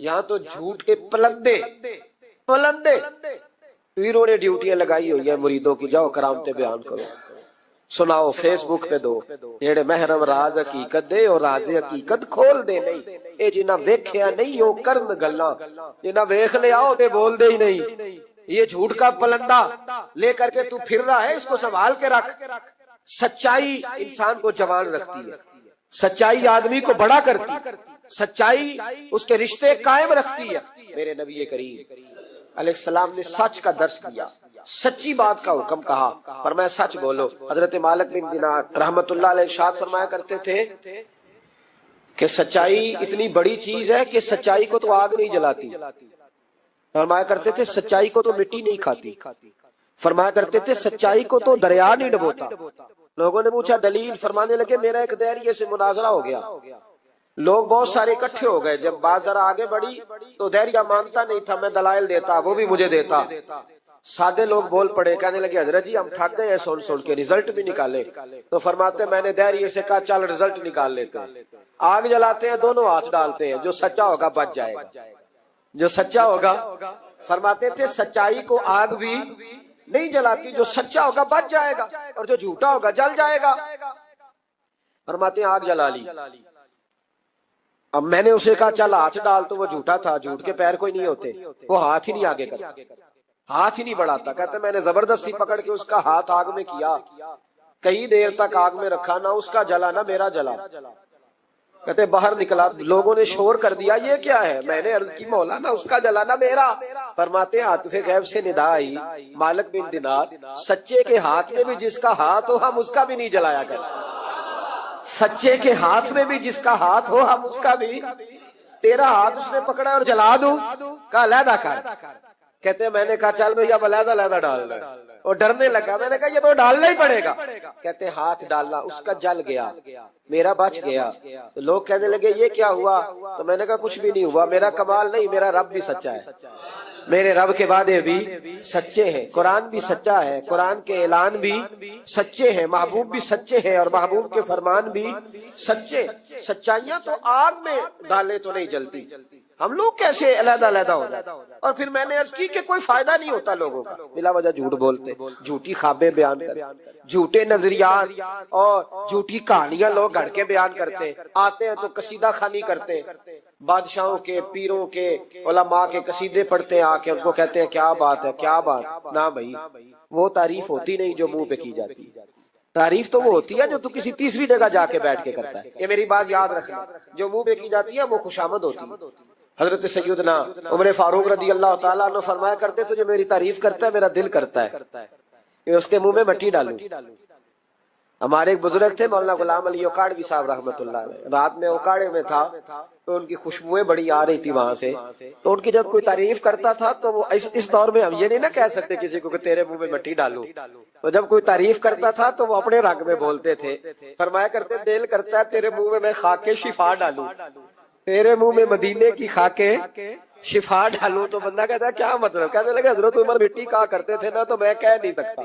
یہاں تو جھوٹ کے پلندے پیروں نے ڈیوٹیاں لگائی ہوئی ہیں مریدوں کی، جاؤ کرامتیں بیان کرو، سناؤ، فیس بک پہ دو، جیڑے محرم راز حقیقت دے اور راز حقیقت کھول دے نہیں. اے جنہ ویکھیا نہیں او کرن گلاں، جنہ ویکھ لیا او تے بول دے ہی نہیں. یہ جھوٹ کا پلندہ لے کر کے تو پھر رہا ہے، اس کو سنبھال کے رکھ. سچائی انسان کو جوان رکھتی ہے، سچائی آدمی کو بڑا کرتی ہے، سچائی اس کے رشتے قائم رکھتی ہے. میرے نبی کریم علیہ السلام نے سچ کا درس دیا، سچی بات کا حکم کہا، فرمایا سچ بولو. حضرت مالک بن دینار رحمت اللہ علیہ ارشاد فرمایا کرتے تھے کہ سچائی اتنی بڑی چیز ہے کہ سچائی کو تو آگ نہیں جلاتی. فرمایا کرتے تھے سچائی کو تو مٹی نہیں کھاتی. فرمایا کرتے تھے سچائی کو تو دریا نہیں ڈبوتا. لوگوں نے پوچھا دلیل، فرمانے لگے میرا ایک دہریے سے مناظرہ ہو گیا، لوگ بہت سارے اکٹھے ہو گئے، جب بات ذرا آگے بڑھی تو دہریہ مانتا نہیں تھا، میں دلائل دیتا، وہ بھی مجھے دیتا. سادے لوگ بول پڑے، کہنے لگے حضرت جی ہم تھک گئے ہیں سن کے، رزلٹ بھی نکالے. تو فرماتے میں نے دہریے سے کہا چل رزلٹ نکال لیتے ہیں. آگ جلاتے ہیں، دونوں ہاتھ ڈالتے ہیں، جو سچا ہوگا بچ جائے گا، جو سچا ہوگا. فرماتے تھے سچائی کو آگ بھی نہیں جلاتی، جو سچا ہوگا بچ جائے گا اور جو جھوٹا ہوگا جل جائے گا. فرماتے ہیں آگ جلا لی. اب میں نے اسے کہا چل ہاتھ ڈال، تو وہ جھوٹا تھا، جھوٹ کے پیر کوئی نہیں ہوتے، وہ ہاتھ ہی نہیں آگے کرتا، ہاتھ ہی نہیں بڑھاتا. کہتے میں نے زبردستی پکڑ کے اس کا ہاتھ آگ میں کیا، کئی دیر تک آگ میں رکھا، نہ اس کا جلا نہ میرا جلا. کہتے باہر نکلا، لوگوں نے شور کر دیا یہ کیا ہے؟ میں نے عرض کی مولا نہ اس کا جلا نہ میرا. فرماتے عاطف غیب سے ندا آئی، مالک بن دینار سچے کے ہاتھ میں بھی جس کا ہاتھ ہو ہم اس کا بھی نہیں جلایا کرتے. سچے کے ہاتھ میں بھی جس کا ہاتھ ہو ہم اس کا بھی. تیرا ہاتھ اس نے پکڑا اور جلا دوں، کہا علیحدہ کر. کہتے ہیں میں نے کہا چل بھیا علیحدہ علیحدہ ڈال دے. اور ڈرنے لگا، میں نے کہا یہ تو ڈالنا ہی پڑے گا. کہتے ہیں ہاتھ ڈالنا، اس کا جل گیا، میرا بچ گیا. تو لوگ کہنے لگے یہ کیا ہوا؟ تو میں نے کہا کچھ بھی نہیں ہوا، میرا کمال نہیں، میرا رب بھی سچا ہے، میرے رب کے وعدے بھی سچے ہیں، قرآن بھی سچا ہے، قرآن کے اعلان بھی سچے ہیں، محبوب بھی سچے ہیں اور محبوب کے فرمان بھی سچے. سچائیاں تو آگ میں ڈالے تو نہیں جلتی، ہم لوگ کیسے علیحدہ علیحدہ ہو جاتے. اور پھر میں نے عرض کی کہ کوئی فائدہ نہیں ہوتا لوگوں کا، بلا وجہ جھوٹ بولتے، جھوٹی خوابیں بیان کرتے، جھوٹے نظریات اور جھوٹی کہانیاں لوگ گھڑ کے بیان کرتے. آتے ہیں تو قصیدہ خوانی کرتے، بادشاہوں کے، پیروں کے، علماء کے قصیدے پڑھتے ہیں، آ کے ان کو کہتے ہیں کیا بات ہے کیا بات. نہ بھائی وہ تعریف ہوتی نہیں جو منہ پہ کی جاتی، تعریف تو وہ ہوتی ہے جو تو کسی تیسری جگہ جا کے بیٹھ کے کرتا ہے. یہ میری بات یاد رکھنا، جو منہ پہ کی جاتی ہے وہ خوشامد ہوتی ہے. حضرت سیدنا عمر فاروق رضی اللہ تعالیٰ عنہ فرمایا کرتے تھے جو میری تعریف کرتا ہے میرا دل کرتا ہے کہ اس کے منہ میں مٹی ڈالوں. ہمارے ایک بزرگ تھے مولانا غلام علی اوکاڑوی صاحب رحمۃ اللہ علیہ، رات میں اوکاڑے میں تھا تو ان کی خوشبوئیں بڑی آ رہی تھی وہاں سے. تو ان کی جب کوئی تعریف کرتا تھا تو وہ اس دور میں ہم یہ نہیں نہ کہہ سکتے کسی کو کہ تیرے منہ میں مٹی ڈالوں، تو جب کوئی تعریف کرتا تھا تو وہ اپنے رنگ میں بولتے تھے. فرمایا کرتے دل کرتا ہے تیرے منہ میں خاک شفا ڈالوں، تیرے منہ میں مدینے کی خاکیں شفا ڈالوں. تو بندہ کہتا ہے کیا مطلب؟ کہنے لگے حضرت عمر مٹی کہا کرتے تھے نا، تو میں کہہ نہیں سکتا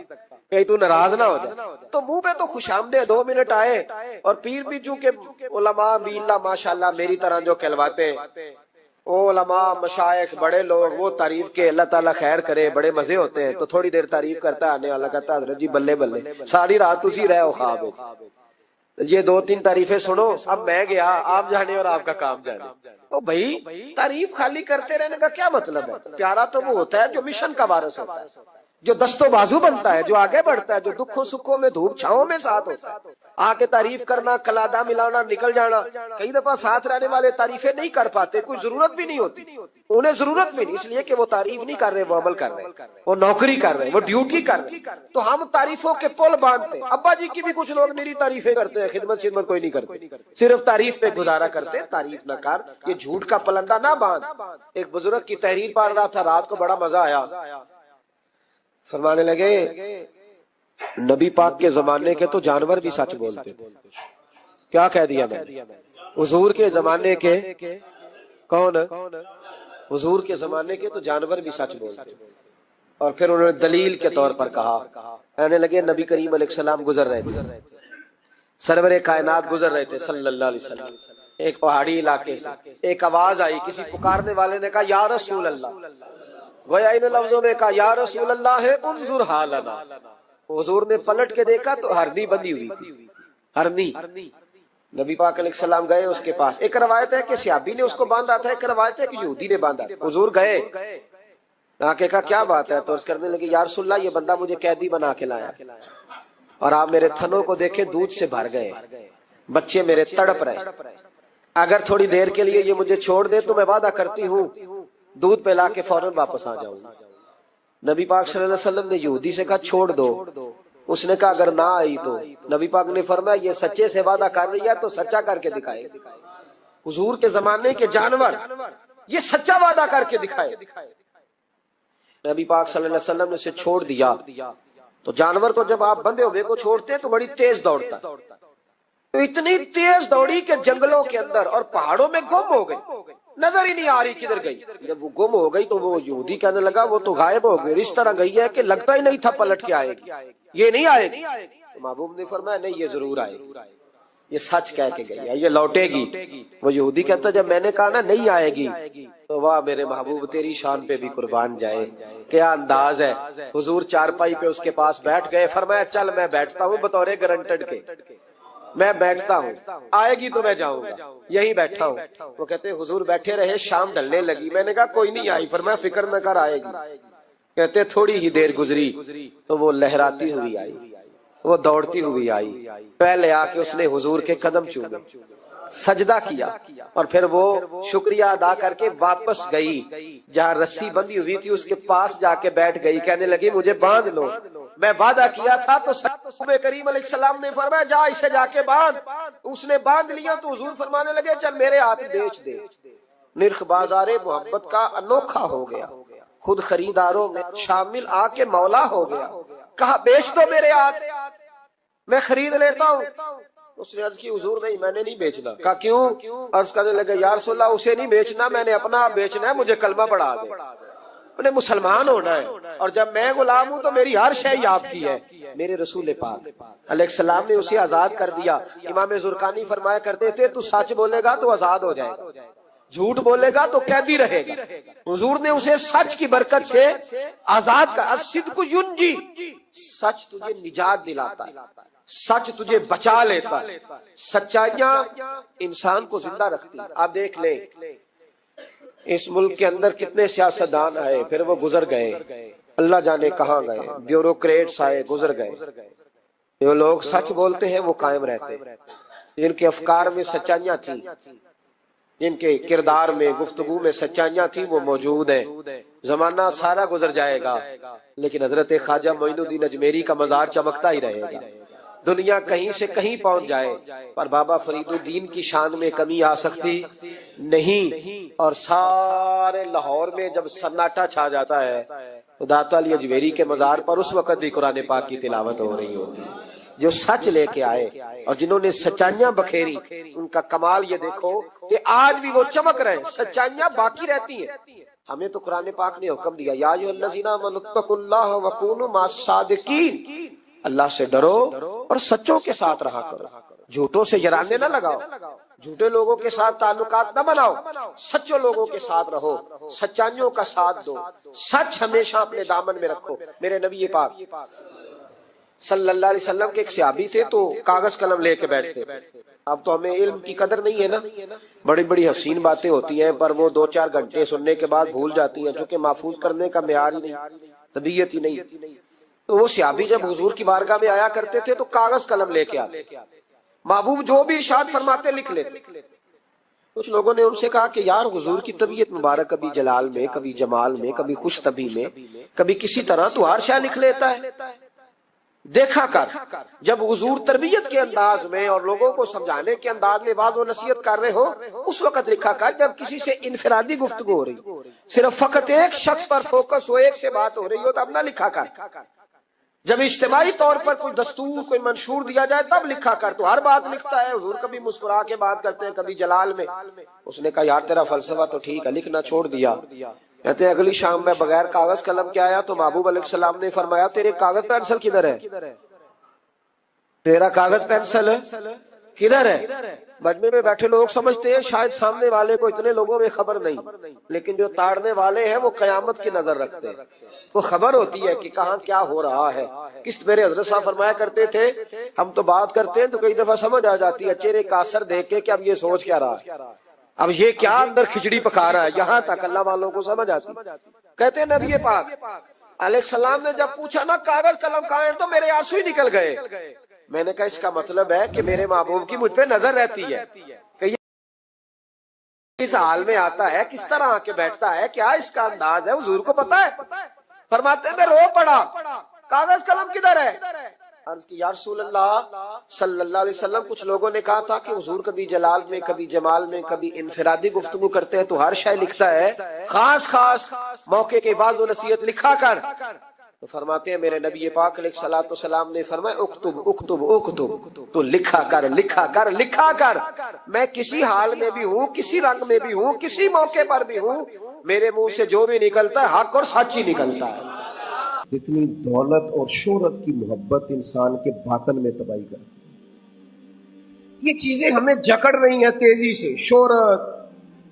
کہیں تو ناراض نہ ہو جائے. تو منہ پہ تو خوش آمدید 2 منٹ آئے. اور پیر بھی چونکہ علماء بھی اللہ ماشاءاللہ میری طرح جو کہلواتے ہیں، وہ علماء مشائخ بڑے لوگ، وہ تعریف کے اللہ تعالیٰ خیر کرے بڑے مزے ہوتے ہیں. تو تھوڑی دیر تعریف کرتا ہے، آنے والا کہتا ہے حضرت جی بلے بلے ساری رات اسی رہے ہو خواب ہے. یہ 2-3 تعریفیں سنو، اب میں گیا، آپ جانے اور آپ کا کام جانے. تو بھائی تعریف خالی کرتے رہنے کا کیا مطلب ہے؟ پیارا تو وہ ہوتا ہے جو مشن کا وارث ہوتا ہے، جو دست و بازو بنتا ہے، جو آگے بڑھتا ہے، جو دکھوں سکھوں میں دھوپ چھاؤں میں ساتھ ہوتا ہے. آ کے تعریف کرنا، کلادہ ملانا، نکل جانا. کئی دفعہ ساتھ رہنے والے تعریفیں نہیں کر پاتے، کوئی ضرورت بھی نہیں ہوتی، انہیں ضرورت بھی نہیں، اس لیے کہ وہ تعریف نہیں کر رہے، وہ عمل کر رہے، وہ نوکری کر رہے، وہ ڈیوٹی کر رہے. تو ہم تعریفوں کے پل باندھتے. ابا جی کی بھی کچھ لوگ میری تعریفیں کرتے ہیں، خدمت کوئی نہیں کرتے، صرف تعریف پہ گزارا کرتے. تعریف نہ کر، یہ جھوٹ کا پلندہ نہ باندھ. ایک بزرگ کی تحریر پڑھ رہا تھا، رات کو بڑا مزہ آیا. فرمانے لگے نبی پاک کے زمانے کے تو جانور بھی سچ بولتے تھے. کیا کہہ دیا میں نے؟ حضور کے زمانے کے کون؟ حضور کے زمانے کے تو جانور بھی سچ بولتے تھے. اور پھر انہوں نے دلیل کے طور پر کہا، کہنے لگے نبی کریم علیہ السلام گزر رہے تھے، سرور کائنات گزر رہے تھے صلی اللہ علیہ وسلم، ایک پہاڑی علاقے سے ایک آواز آئی، کسی پکارنے والے نے کہا یا رسول اللہ، گویا ان لفظوں میں کہا یا رسول اللہ ہے انظر حالنا۔ حضور نے پلٹ کے دیکھا تو ہرنی بندھی ہوئی تھی، ہرنی۔ نبی پاک علیہ السلام گئے اس کے پاس، ایک روایت ہے کہ صحابی نے اس کو باندھا تھا، ایک روایت ہے کہ یہودی نے باندھا۔ حضور گئے، آ کے کہا کیا بات ہے؟ تو اس کرنے لگے یا رسول اللہ یہ بندہ مجھے قیدی بنا کے لایا، اور آپ میرے تھنوں کو دیکھیں دودھ سے بھر گئے، بچے میرے تڑپ رہے، اگر تھوڑی دیر کے لیے یہ مجھے چھوڑ دے تو میں وعدہ کرتی ہوں دودھ پلا کے فوراً واپس آ جاؤں۔ نبی پاک صلی اللہ علیہ وسلم نے یہودی سے کہا چھوڑ دو، اس نے کہا اگر نہ آئی تو؟ نبی پاک نے فرمایا یہ سچے سے وعدہ کر رہی ہے تو سچا کر کے دکھائے۔ حضور کے زمانے کے جانور یہ سچا وعدہ کر کے دکھائے۔ نبی پاک صلی اللہ علیہ وسلم نے اسے چھوڑ دیا تو جانور کو جب آپ بندھے ہوئے کو چھوڑتے تو بڑی تیز دوڑتا، تو اتنی تیز دوڑی کہ جنگلوں کے اندر اور پہاڑوں میں گم ہو گئی، نظر ہی نہیں آ رہی کدھر گئی۔ جب وہ گم ہو گئی تو وہ یہودی کہنے لگا وہ تو غائب ہو گئی، اس طرح گئی ہے کہ لگتا ہی نہیں تھا پلٹ کے آئے گی، یہ نہیں آئے گی۔ تو محبوب نے فرمایا نہیں یہ ضرور آئے گی، یہ سچ کہہ کے گئی ہے، یہ لوٹے گی۔ وہ یہودی کہتا جب میں نے کہا نا نہیں آئے گی تو واہ میرے محبوب تیری شان پہ بھی قربان جائے، کیا انداز ہے۔ حضور چارپائی پہ اس کے پاس بیٹھ گئے، فرمایا چل میں بیٹھتا ہوں بطور گارنٹڈ کے، میں بیٹھتا ہوں، آئے گی تو میں جاؤں گا، یہی بیٹھا ہوں۔ وہ کہتے حضور بیٹھے رہے، شام ڈھلنے لگی، میں نے کہا کوئی نہیں آئی، فرمایا فکر نہ کر آئے گی۔ کہتے تھوڑی ہی دیر گزری تو وہ لہراتی ہوئی آئی، وہ دوڑتی ہوئی آئی، پہلے آ کے اس نے حضور کے قدم چومے، سجدہ کیا، اور پھر وہ شکریہ ادا کر کے واپس گئی، جہاں رسی بندھی ہوئی تھی اس کے پاس جا کے بیٹھ گئی، کہنے لگی مجھے باندھ لو، میں وعدہ کیا تھا۔ تو نبی کریم علیہ السلام نے فرمایا جا اسے جا کے باندھ۔ اس نے باندھ لیا تو حضور فرمانے لگے چل میرے ہاتھ بیچ دے۔ نرخ بازار محبت کا انوکھا ہو گیا، خود خریداروں میں شامل آ کے مولا ہو گیا، کہا بیچ دو میرے ہاتھ، میں خرید لیتا ہوں۔ اس نے عرض کی حضور نہیں میں نے نہیں بیچنا۔ کہا کیوں؟ عرض کرنے لگے یا رسول اللہ اسے نہیں بیچنا، میں نے اپنا بیچنا ہے، مجھے کلمہ پڑھا دے، انہیں مسلمان ہونا ہے، اور جب میں غلام ہوں تو میری ہر شے آپ کی ہے۔ میرے رسول پاک علیہ السلام نے اسے آزاد کر دیا۔ امام زرقانی فرمایا کرتے تھے تو سچ بولے گا تو آزاد ہو جائے گا، جھوٹ بولے گا تو قیدی رہے گا۔ حضور نے اسے سچ کی برکت سے آزاد کر، الصدق ینجی، سچ تجھے نجات دلاتا ہے، سچ تجھے بچا لیتا ہے، سچائیاں انسان کو زندہ رکھتی۔ آپ دیکھ لیں اس ملک کے اندر کتنے سیاستدان آئے، پھر وہ گزر گئے، اللہ جانے کہاں گئے، بیوروکریٹس آئے گزر گئے، جو لوگ سچ بولتے ہیں وہ قائم رہتے، جن کے افکار میں سچائیاں تھیں، جن کے کردار میں گفتگو میں سچائیاں تھیں وہ موجود ہیں۔ زمانہ سارا گزر جائے گا لیکن حضرت خواجہ معین الدین اجمیری کا مزار چمکتا ہی رہے گا۔ دنیا کہیں سے کہیں پہنچ جائے پر بابا فرید الدین کی شان میں کمی آ سکتی نہیں، اور سارے لاہور میں جب سناٹا چھا جاتا ہے تو داتا علی اجمیری کے مزار پر اس وقت بھی قرآن پاک کی تلاوت ہو رہی ہوتی۔ جو سچ لے کے آئے اور جنہوں نے سچائیاں بکھیری، ان کا کمال یہ دیکھو کہ آج بھی وہ چمک رہے، سچائیاں باقی رہتی ہیں۔ ہمیں تو قرآن پاک نے حکم دیا یا ایھا الذین آمنوا اتقوا اللہ وکونوا مع الصادقین، اللہ سے ڈرو اور سچوں کے ساتھ رہا کرو، جھوٹوں سے یرانے نہ لگاؤ، جھوٹے لوگوں کے ساتھ تعلقات نہ بناؤ، سچوں لوگوں کے ساتھ رہو، سچائیوں کا ساتھ دو، سچ ہمیشہ اپنے دامن میں رکھو۔ میرے نبی پاک صلی اللہ علیہ وسلم کے ایک صحابی تھے تو کاغذ قلم لے کے بیٹھتے۔ اب تو ہمیں علم کی قدر نہیں ہے نا، بڑی بڑی حسین باتیں ہوتی ہیں پر وہ 2-4 گھنٹے سننے کے بعد بھول جاتی ہیں، چونکہ محفوظ کرنے کا معیار ہی نہیں، طبیعت ہی نہیں۔ تو وہ صحابی جب حضور کی بارگاہ میں آیا کرتے تھے تو کاغذ قلم لے کے آتے، محبوب جو بھی ارشاد فرماتے لکھ لیتے۔ کچھ لوگوں نے ان سے کہا کہ یار حضور کی طبیعت مبارک کبھی جلال میں، کبھی جمال میں، کبھی خوش طبی میں، کبھی کسی طرح تو ہر شے لکھ لیتا ہے، دیکھا کر جب حضور تربیت کے انداز میں اور لوگوں کو سمجھانے کے انداز میں واعظ و نصیحت کر رہے ہو اس وقت لکھا کر، جب کسی سے انفرادی گفتگو ہو رہی، صرف فقط ایک شخص پر فوکس ہو، ایک سے بات ہو رہی ہو تب نہ لکھا کر، جب اجتماعی طور پر کوئی دستور کوئی منشور دیا جائے تب لکھا کر۔ تو ہر بات لکھتا ہے حضور، کبھی مسکرا کے بات کرتے ہیں، کبھی جلال میں۔ اس نے کہا یار تیرا فلسفہ تو ٹھیک ہے، لکھنا چھوڑ دیا۔ کہتے ہیں اگلی شام میں بغیر کاغذ قلم کے آیا تو محبوب علیہ السلام نے فرمایا تیرے کاغذ پینسل کدھر ہے؟ تیرا کاغذ پینسل کدھر ہے؟ مجمع میں بیٹھے لوگ سمجھتے ہیں شاید سامنے والے کو اتنے لوگوں میں خبر نہیں، لیکن جو تاڑنے والے ہیں وہ قیامت کی نظر رکھتے ہیں، وہ خبر ہوتی ہے کہ کہاں کیا ہو رہا ہے۔ میرے حضرت صاحب فرمایا کرتے تھے ہم تو بات کرتے ہیں تو کئی دفعہ سمجھ آ جاتی ہے چہرے کا اثر دیکھ کے کہ اب یہ سوچ کیا رہا ہے، اب یہ کیا اندر کھچڑی پکا رہا ہے، یہاں تک اللہ والوں کو سمجھ آتی۔ کہتے ہیں نبی پاک علیہ السلام نے جب پوچھا نا کاغذ قلم کہاں ہے تو میرے آنسو ہی نکل گئے۔ میں نے کہا اس کا مطلب ہے کہ میرے محبوب کی مجھ پہ نظر رہتی ہے کہ یہ اس حال میں آتا ہے، کس طرح آ کے بیٹھتا ہے، کیا اس کا انداز ہے، حضور کو پتا ہے۔ فرماتے ہیں میں رو پڑا، کاغذ قلم کدھر ہے؟ عرض کی یا رسول اللہ صلی اللہ علیہ وسلم، کچھ لوگوں نے کہا تھا کہ حضور کبھی جلال میں، کبھی جمال میں، کبھی انفرادی گفتگو کرتے ہیں تو ہر شے لکھتا ہے، خاص خاص موقع کے بعض و نصیحت لکھا کر۔ تو فرماتے ہیں میرے نبی پاک علیہ الصلوۃ والسلام نے فرمایا اکتب اکتب اکتب، تو لکھا کر لکھا کر لکھا کر، میں کسی حال میں بھی ہوں، کسی رنگ میں بھی ہوں، کسی موقع پر بھی ہوں، میرے منہ سے جو بھی نکلتا ہے حق اور سچ ہی نکلتا ہے۔ جتنی دولت اور شہرت کی محبت انسان کے باطن میں تباہی کرتی ہے۔ یہ چیزیں ہمیں جکڑ رہی ہیں تیزی سے، شہرت،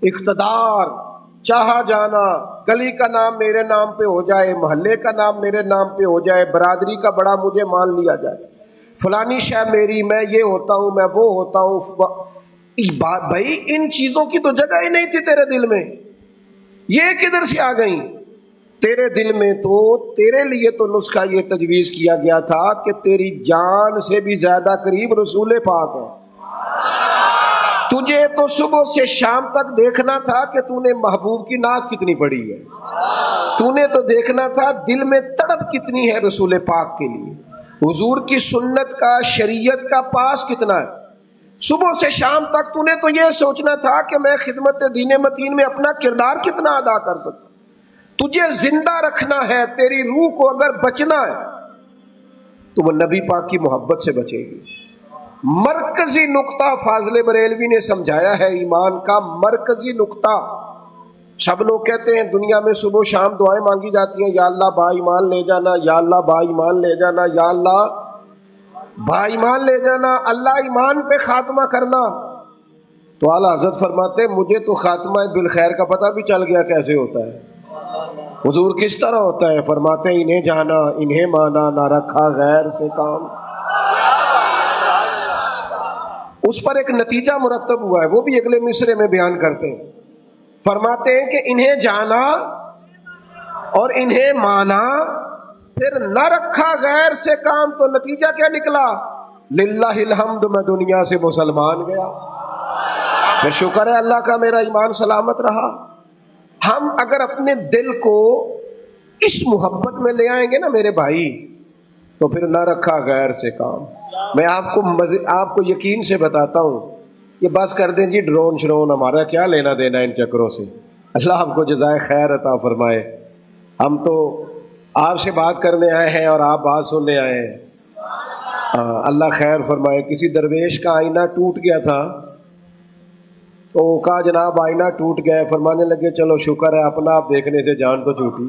اقتدار، چاہا جانا، گلی کا نام میرے نام پہ ہو جائے، محلے کا نام میرے نام پہ ہو جائے، برادری کا بڑا مجھے مان لیا جائے، فلانی شے میری، میں یہ ہوتا ہوں، میں وہ ہوتا ہوں۔ بھائی ان چیزوں کی تو جگہ ہی نہیں تھی تیرے دل میں، یہ کدھر سے آ گئیں؟ تیرے دل میں تو تیرے لیے تو نسخہ یہ تجویز کیا گیا تھا کہ تیری جان سے بھی زیادہ قریب رسول پاک ہے۔ تجھے تو صبح سے شام تک دیکھنا تھا کہ تو نے محبوب کی نعت کتنی پڑھی ہے، تو نے تو دیکھنا تھا دل میں تڑپ کتنی ہے رسول پاک کے لیے، حضور کی سنت کا، شریعت کا پاس کتنا ہے۔ صبح سے شام تک تو نے تو یہ سوچنا تھا کہ میں خدمت دین متین میں اپنا کردار کتنا ادا کر سکوں۔ تجھے زندہ رکھنا ہے، تیری روح کو اگر بچنا ہے تو وہ نبی پاک کی محبت سے بچے گی۔ مرکزی نقطہ فاضل بریلوی نے سمجھایا ہے ایمان کا، مرکزی نقطہ۔ سب لوگ کہتے ہیں دنیا میں صبح و شام دعائیں مانگی جاتی ہیں، یا اللہ با ایمان لے جانا، یا اللہ با ایمان لے جانا، یا اللہ با ایمان لے جانا، اللہ ایمان پہ خاتمہ کرنا۔ تو اعلیٰ حضرت فرماتے ہیں مجھے تو خاتمہ بالخیر کا پتہ بھی چل گیا کیسے ہوتا ہے۔ حضور کس طرح ہوتا ہے؟ فرماتے ہیں انہیں جانا انہیں مانا، نہ رکھا غیر سے کام۔ اس پر ایک نتیجہ مرتب ہوا ہے، وہ بھی اگلے مصرے میں بیان کرتے ہیں۔ فرماتے ہیں کہ انہیں جانا اور انہیں مانا، پھر نہ رکھا غیر سے کام، تو نتیجہ کیا نکلا؟ للہ الحمد، میں دنیا سے مسلمان گیا، پھر شکر ہے اللہ کا میرا ایمان سلامت رہا۔ ہم اگر اپنے دل کو اس محبت میں لے آئیں گے نا میرے بھائی، تو پھر نہ رکھا غیر سے کام۔ میں آپ کو یقین سے بتاتا ہوں، یہ بس کر دیں جی ڈرون شرون، ہمارا کیا لینا دینا ان چکروں سے، اللہ آپ کو جزائے خیر عطا فرمائے۔ ہم تو آپ سے بات کرنے آئے ہیں اور آپ بات سننے آئے ہیں، اللہ خیر فرمائے۔ کسی درویش کا آئینہ ٹوٹ گیا تھا تو کہا جناب آئینہ ٹوٹ گیا، فرمانے لگے چلو شکر ہے اپنا آپ دیکھنے سے جان تو چھوٹی،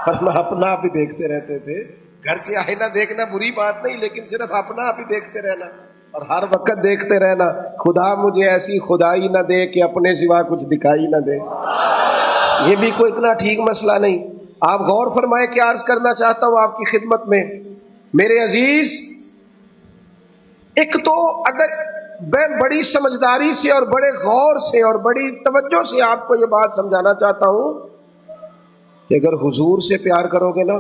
ورنہ اپنا آپ ہی دیکھتے رہتے تھے۔ گھر سے آئینہ دیکھنا بری بات نہیں، لیکن صرف اپنا آپ ہی دیکھتے رہنا اور ہر وقت دیکھتے رہنا۔ خدا مجھے ایسی خدائی نہ دے کہ اپنے سوا کچھ دکھائی نہ دے، یہ بھی کوئی اتنا ٹھیک مسئلہ نہیں۔ آپ غور فرمائے، کیا عرض کرنا چاہتا ہوں آپ کی خدمت میں میرے عزیز۔ ایک تو اگر میں بڑی سمجھداری سے اور بڑے غور سے اور بڑی توجہ سے آپ کو یہ بات سمجھانا چاہتا ہوں کہ اگر حضور سے پیار کرو گے نا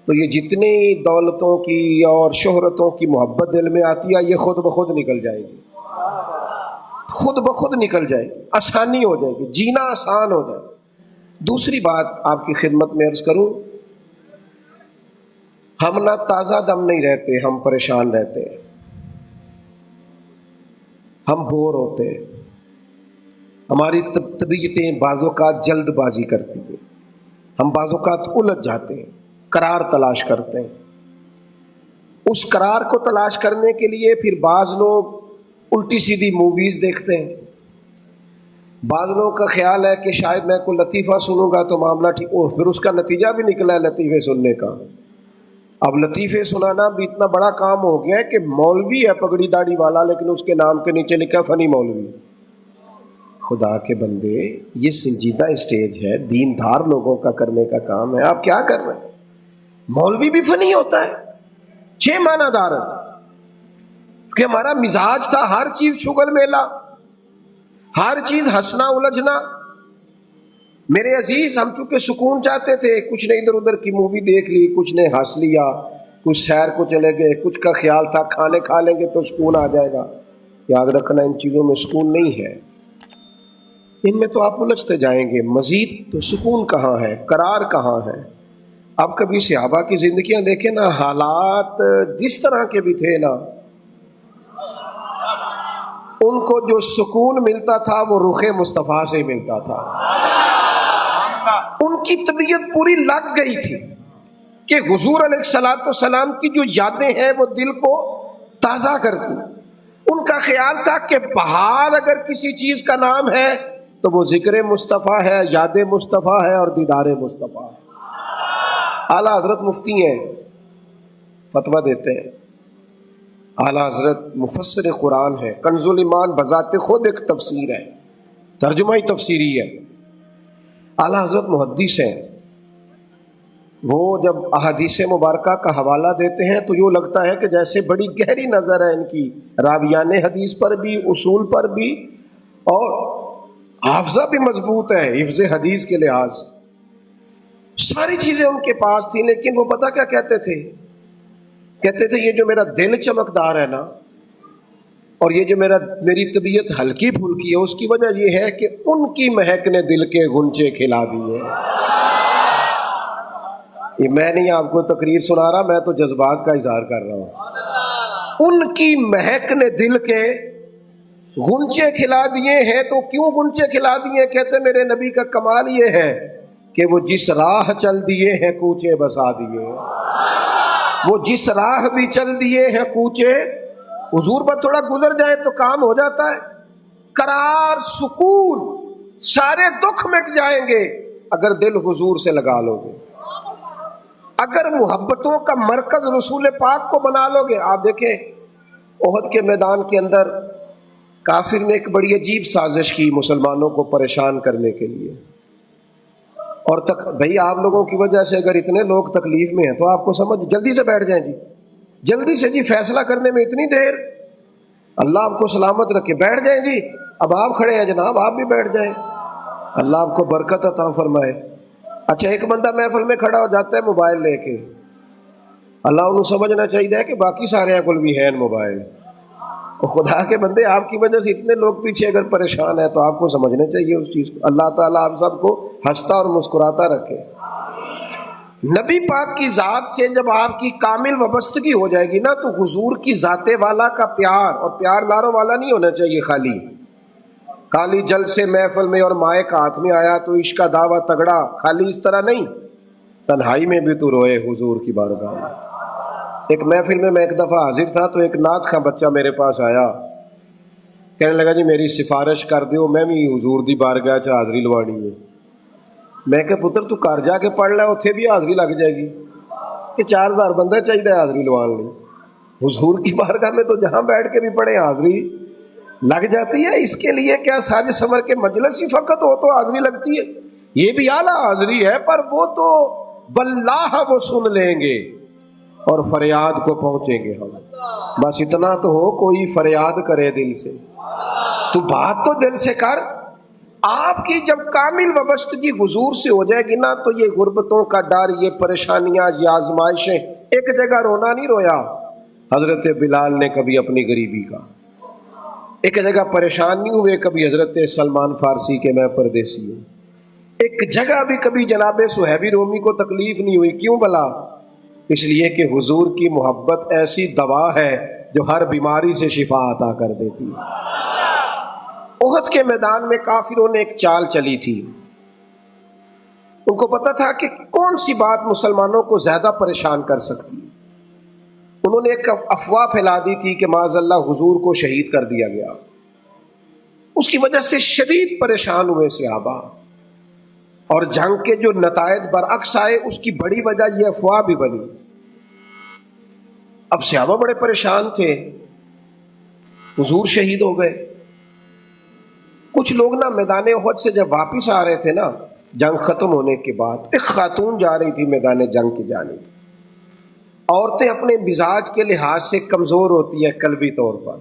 تو یہ جتنی دولتوں کی اور شہرتوں کی محبت دل میں آتی ہے یہ خود بخود نکل جائے گی، خود بخود نکل جائے گی، آسانی ہو جائے گی، جینا آسان ہو جائے گا۔ دوسری بات آپ کی خدمت میں عرض کروں، ہم نہ تازہ دم نہیں رہتے، ہم پریشان رہتے ہیں، ہم بور ہوتے ہیں، ہماری طبیعتیں بعض اوقات جلد بازی کرتی ہیں، ہم بعض اوقات الجھ جاتے ہیں، قرار تلاش کرتے ہیں۔ اس قرار کو تلاش کرنے کے لیے پھر بعض لوگ الٹی سیدھی موویز دیکھتے ہیں، بعض لوگوں کا خیال ہے کہ شاید میں کوئی لطیفہ سنوں گا تو معاملہ ٹھیک، اور پھر اس کا نتیجہ بھی نکلا ہے لطیفے سننے کا، اب لطیفے سنانا بھی اتنا بڑا کام ہو گیا ہے کہ مولوی ہے پگڑی داڑھی والا لیکن اس کے نام کے نیچے لکھا فنی مولوی. خدا کے بندے یہ سنجیدہ اسٹیج ہے، دیندار لوگوں کا کرنے کا کام ہے، آپ کیا کر رہے ہیں؟ مولوی بھی فنی ہوتا ہے، 6 معنی دار ہے کہ ہمارا مزاج تھا ہر چیز شغل میلہ، ہر چیز ہنسنا الجھنا. میرے عزیز ہم چونکہ سکون چاہتے تھے، کچھ نے ادھر ادھر کی مووی دیکھ لی، کچھ نے ہنس لیا، کچھ سیر کو چلے گئے، کچھ کا خیال تھا کھانے کھا لیں گے تو سکون آ جائے گا. یاد رکھنا ان چیزوں میں سکون نہیں ہے، ان میں تو آپ الجھتے جائیں گے. مزید تو سکون کہاں ہے، قرار کہاں ہے؟ اب کبھی صحابہ کی زندگیاں دیکھیں نا، حالات جس طرح کے بھی تھے نا، ان کو جو سکون ملتا تھا وہ رخ مصطفیٰ سے ملتا تھا. ان کی طبیعت پوری لگ گئی تھی کہ حضور علیہ الصلوۃ والسلام کی جو یادیں ہیں وہ دل کو تازہ کرتی. ان کا خیال تھا کہ بہار اگر کسی چیز کا نام ہے تو وہ ذکر مصطفیٰ ہے، یاد مصطفیٰ ہے اور دیدار مصطفیٰ ہے. اعلیٰ حضرت مفتی ہیں، فتویٰ دیتے ہیں. اعلیٰ حضرت مفسر قرآن ہے، کنز الایمان بذات خود ایک تفسیر ہے، ترجمہ ہی تفسیری ہے. اعلیٰ حضرت محدث ہیں، وہ جب احادیث مبارکہ کا حوالہ دیتے ہیں تو یوں لگتا ہے کہ جیسے بڑی گہری نظر ہے ان کی، راویان حدیث پر بھی، اصول پر بھی، اور حافظہ بھی مضبوط ہے حفظ حدیث کے لحاظ. ساری چیزیں ان کے پاس تھیں، لیکن وہ پتہ کیا کہتے تھے؟ کہتے تھے یہ جو میرا دل چمکدار ہے نا، اور یہ جو میری طبیعت ہلکی پھلکی ہے، اس کی وجہ یہ ہے کہ ان کی مہک نے دل کے غنچے کھلا دیے. یہ میں نہیں آپ کو تقریر سنا رہا، میں تو جذبات کا اظہار کر رہا ہوں. ان کی مہک نے دل کے غنچے کھلا دیے ہیں. تو کیوں غنچے کھلا دیے؟ کہتے میرے نبی کا کمال یہ ہے کہ وہ جس راہ چل دیے ہیں کوچے بسا دیے. وہ جس راہ بھی چل دیے ہیں کوچے، حضور پر تھوڑا گزر جائے تو کام ہو جاتا ہے. قرار، سکون، سارے دکھ مٹ جائیں گے اگر دل حضور سے لگا لو گے، اگر محبتوں کا مرکز رسول پاک کو بنا لو گے. آپ دیکھیں احد کے میدان کے اندر کافر نے ایک بڑی عجیب سازش کی مسلمانوں کو پریشان کرنے کے لیے. اور بھائی آپ لوگوں کی وجہ سے اگر اتنے لوگ تکلیف میں ہیں تو آپ کو سمجھ جلدی سے بیٹھ جائیں جی، جلدی سے جی، فیصلہ کرنے میں اتنی دیر، اللہ آپ کو سلامت رکھے، بیٹھ جائیں جی. اب آپ کھڑے ہیں جناب، آپ بھی بیٹھ جائیں، اللہ آپ کو برکت عطا فرمائے. اچھا ایک بندہ محفل میں کھڑا ہو جاتا ہے موبائل لے کے، اللہ انہوں سمجھنا چاہیے کہ باقی سارے کل بھی ہیں موبائل. خدا کے بندے آپ کی وجہ سے اتنے لوگ پیچھے اگر پریشان ہیں تو آپ کو سمجھنا چاہیے اس چیز کو. اللہ تعالیٰ آپ سب کو ہنستا اور مسکراتا رکھے. نبی پاک کی ذات سے جب آپ کی کامل وابستگی ہو جائے گی نا تو حضور کی ذات والا کا پیار، اور پیار ناروں والا نہیں ہونا چاہیے خالی کالی جل سے محفل میں اور مائک ہاتھ میں آیا تو عشق کا دعویٰ تگڑا، خالی اس طرح نہیں. تنہائی میں بھی تو روئے حضور کی بارگاہ میں. ایک محفل میں ایک دفعہ حاضر تھا تو ایک نعت خواں بچہ میرے پاس آیا، کہنے لگا جی میری سفارش کر دیو، میں بھی حضور دی بارگاہ چ حاضری لوانی ہے. میں کہ پتر تو گھر جا کے پڑھ لے، اتنے بھی حاضری لگ جائے گی کہ 4000 بندہ چاہیے حاضری لوان لی. حضور کی بارگاہ میں تو جہاں بیٹھ کے بھی پڑھے حاضری لگ جاتی ہے. اس کے لیے کیا ساج سمر کے مجلس ہی فقط ہو تو حاضری لگتی ہے؟ یہ بھی اعلیٰ حاضری ہے، پر وہ تو واللہ وہ سن لیں گے اور فریاد کو پہنچیں گے ہم. بس اتنا تو ہو کوئی فریاد کرے دل سے، تو بات تو دل سے کر. آپ کی جب کامل وابستگی حضور سے ہو جائے گی نا تو یہ غربتوں کا ڈر، یہ پریشانیاں، یہ آزمائشیں، ایک جگہ رونا نہیں رویا حضرت بلال نے کبھی اپنی غریبی کا، ایک جگہ پریشان نہیں ہوئے کبھی حضرت سلمان فارسی کے میں پردیسی ہوں، ایک جگہ بھی کبھی جناب صہیبی رومی کو تکلیف نہیں ہوئی. کیوں بلا؟ اس لیے کہ حضور کی محبت ایسی دوا ہے جو ہر بیماری سے شفا عطا کر دیتی ہے. احد کے میدان میں کافروں نے ایک چال چلی تھی. ان کو پتا تھا کہ کون سی بات مسلمانوں کو زیادہ پریشان کر سکتی. انہوں نے ایک افواہ پھیلا دی تھی کہ معاذ اللہ حضور کو شہید کر دیا گیا. اس کی وجہ سے شدید پریشان ہوئے صحابہ، اور جنگ کے جو نتائج برعکس آئے اس کی بڑی وجہ یہ افواہ بھی بنی. اب صحابہ بڑے پریشان تھے، حضور شہید ہو گئے. کچھ لوگ نا میدان احد سے جب واپس آ رہے تھے نا جنگ ختم ہونے کے بعد، ایک خاتون جا رہی تھی میدان جنگ کی جانب. عورتیں اپنے مزاج کے لحاظ سے کمزور ہوتی ہیں قلبی طور پر،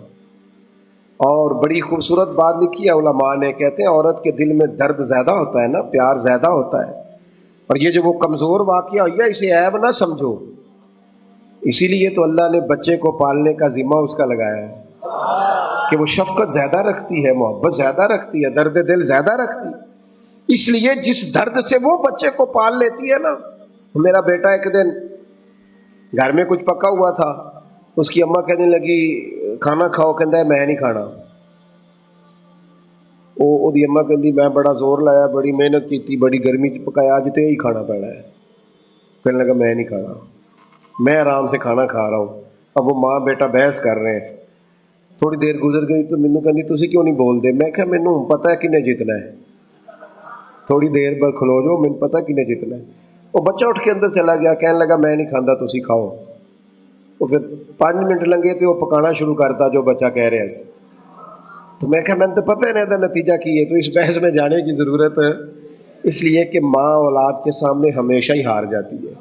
اور بڑی خوبصورت بات لکھی ہے علماء نے، کہتے ہیں عورت کے دل میں درد زیادہ ہوتا ہے نا، پیار زیادہ ہوتا ہے، اور یہ جو وہ کمزور واقعہ ہوا اسے عیب نہ سمجھو. اسی لیے تو اللہ نے بچے کو پالنے کا ذمہ اس کا لگایا ہے کہ وہ شفقت زیادہ رکھتی ہے، محبت زیادہ رکھتی ہے، درد دل زیادہ رکھتی ہے. اس لیے جس درد سے وہ بچے کو پال لیتی ہے نا. میرا بیٹا ایک دن گھر میں کچھ پکا ہوا تھا، اس کی اماں کہنے لگی کھانا کھاؤ، کہندا ہے میں نہیں کھانا. وہ دی اماں کہندی میں بڑا زور لایا، بڑی محنت کی، بڑی گرمی چ پکایا، اج تے ہی کھانا پینا ہے. کہنے لگا میں نہیں کھانا، میں آرام سے کھانا کھا رہا ہوں. اب وہ ماں بیٹا بحث کر رہے ہیں. تھوڑی دیر گزر گئی تو مینوں کہندی تسی کیوں نہیں بول دے؟ میں کہا مینوں پتہ ہے کنے جیتنا ہے، تھوڑی دیر بعد کھلو جاؤ، مینوں پتہ کنے جیتنا ہے. وہ بچہ اٹھ کے اندر چلا گیا، کہنے لگا میں نہیں کھاندا، تسی کھاؤ. وہ پھر 5 منٹ لنگے تو وہ پکانا شروع کرتا جو بچہ کہہ رہا ہے. تو میں کہا میں تو پتہ ہے نا نتیجہ کی ہے، تو اس بحث میں جانے کی ضرورت ہے. اس لیے کہ ماں اولاد کے سامنے ہمیشہ ہی ہار جاتی ہے.